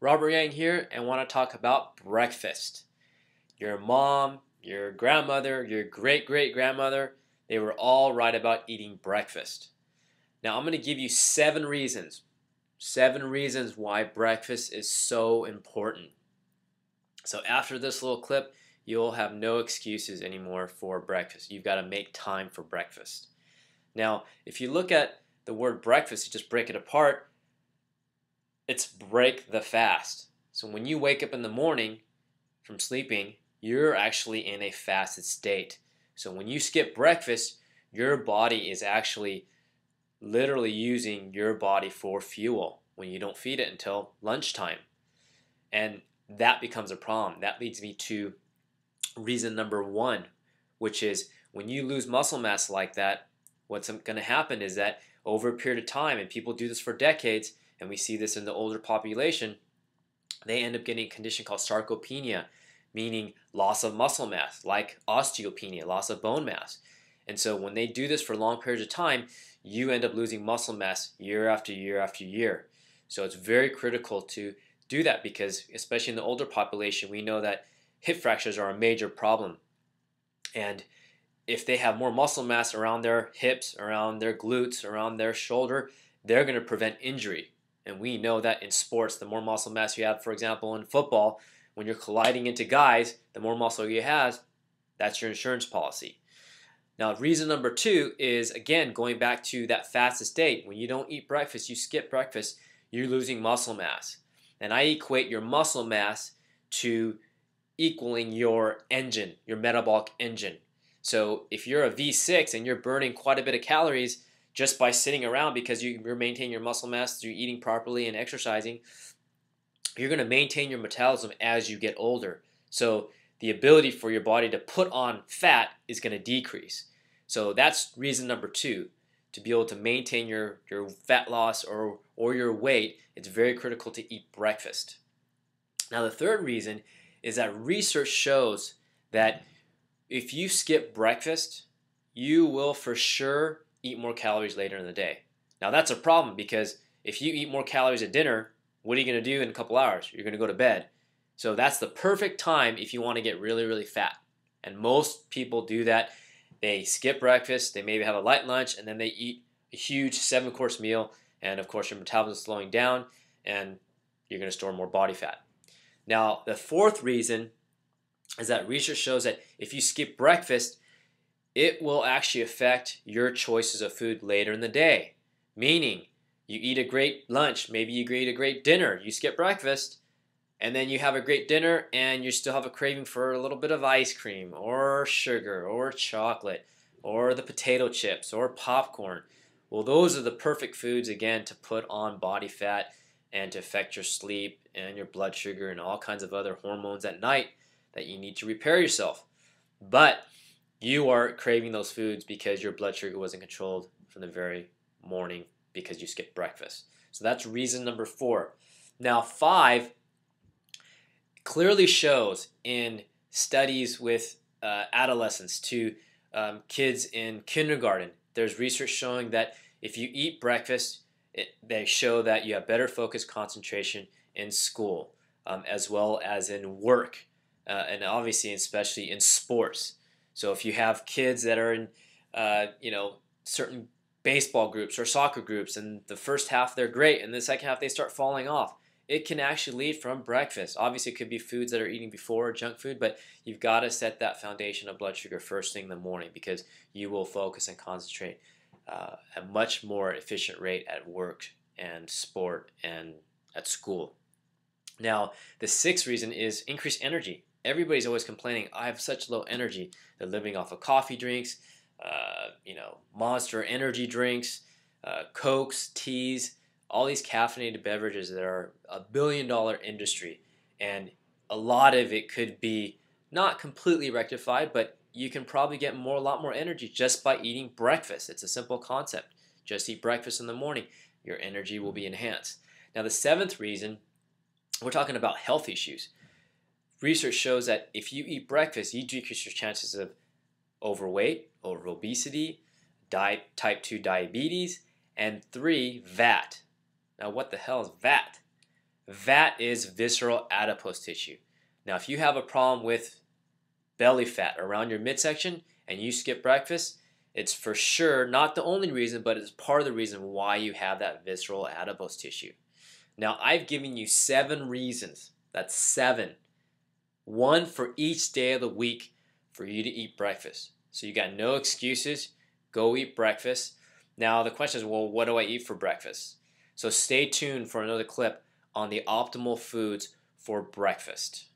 Robert Yang here, and want to talk about breakfast. Your mom, your grandmother, your great-great-grandmother, they were all right about eating breakfast. Now I'm going to give you 7 reasons. 7 reasons why breakfast is so important. So after this little clip, you'll have no excuses anymore for breakfast. You've got to make time for breakfast. Now, if you look at the word breakfast, you just break it apart. It's break the fast. So when you wake up in the morning from sleeping, you're actually in a fasted state. So when you skip breakfast, your body is actually literally using your body for fuel when you don't feed it until lunchtime. And that becomes a problem. That leads me to reason number 1, which is when you lose muscle mass like that, what's going to happen is that over a period of time, and people do this for decades, and we see this in the older population, they end up getting a condition called sarcopenia, meaning loss of muscle mass, like osteopenia, loss of bone mass. And so when they do this for long periods of time, you end up losing muscle mass year after year after year. So it's very critical to do that because, especially in the older population, we know that hip fractures are a major problem. And if they have more muscle mass around their hips, around their glutes, around their shoulder, they're going to prevent injury. And we know that in sports, the more muscle mass you have, for example, in football, when you're colliding into guys, the more muscle you have, that's your insurance policy. Now, reason number 2 is, again, going back to that fasted state. When you don't eat breakfast, you skip breakfast, you're losing muscle mass. And I equate your muscle mass to equaling your engine, your metabolic engine. So if you're a V6 and you're burning quite a bit of calories just by sitting around because you're maintaining your muscle mass through eating properly and exercising, you're going to maintain your metabolism as you get older. So the ability for your body to put on fat is going to decrease. So that's reason number 2. To be able to maintain your fat loss or your weight, it's very critical to eat breakfast. Now the third reason is that research shows that if you skip breakfast, you will for sure eat more calories later in the day. Now that's a problem because if you eat more calories at dinner, what are you going to do in a couple hours? You're going to go to bed. So that's the perfect time if you want to get really, really fat. And most people do that. They skip breakfast, they maybe have a light lunch, and then they eat a huge 7-course meal. And of course, your metabolism is slowing down, and you're going to store more body fat. Now, the fourth reason is that research shows that if you skip breakfast, it will actually affect your choices of food later in the day. Meaning, you eat a great lunch, maybe you eat a great dinner, you skip breakfast, and then you have a great dinner and you still have a craving for a little bit of ice cream or sugar or chocolate or the potato chips or popcorn. Well, those are the perfect foods, again, to put on body fat and to affect your sleep and your blood sugar and all kinds of other hormones at night that you need to repair yourself. But you are craving those foods because your blood sugar wasn't controlled from the very morning because you skipped breakfast. So that's reason number 4. Now 5 clearly shows in studies with adolescents to kids in kindergarten, there's research showing that if you eat breakfast, they show that you have better focus, concentration in school, as well as in work, and obviously especially in sports. So if you have kids that are in certain baseball groups or soccer groups, and the first half they're great, and the second half they start falling off, it can actually lead from breakfast. Obviously, it could be foods that are eating before, junk food, but you've got to set that foundation of blood sugar first thing in the morning because you will focus and concentrate at a much more efficient rate at work and sport and at school. Now, the 6th reason is increased energy. Everybody's always complaining, I have such low energy. They're living off of coffee drinks, Monster energy drinks, Cokes, teas, all these caffeinated beverages that are a billion-dollar industry. And a lot of it could be not completely rectified, but you can probably get a lot more energy just by eating breakfast. It's a simple concept. Just eat breakfast in the morning. Your energy will be enhanced. Now, the 7th reason, we're talking about health issues. Research shows that if you eat breakfast, you decrease your chances of overweight, over obesity, type 2 diabetes, and 3, VAT. Now, what the hell is VAT? That is visceral adipose tissue. Now, if you have a problem with belly fat around your midsection and you skip breakfast, it's for sure not the only reason, but it's part of the reason why you have that visceral adipose tissue. Now, I've given you 7 reasons. That's 7. One for each day of the week for you to eat breakfast. So you got no excuses. Go eat breakfast. Now, the question is, well, what do I eat for breakfast? So stay tuned for another clip on the optimal foods for breakfast.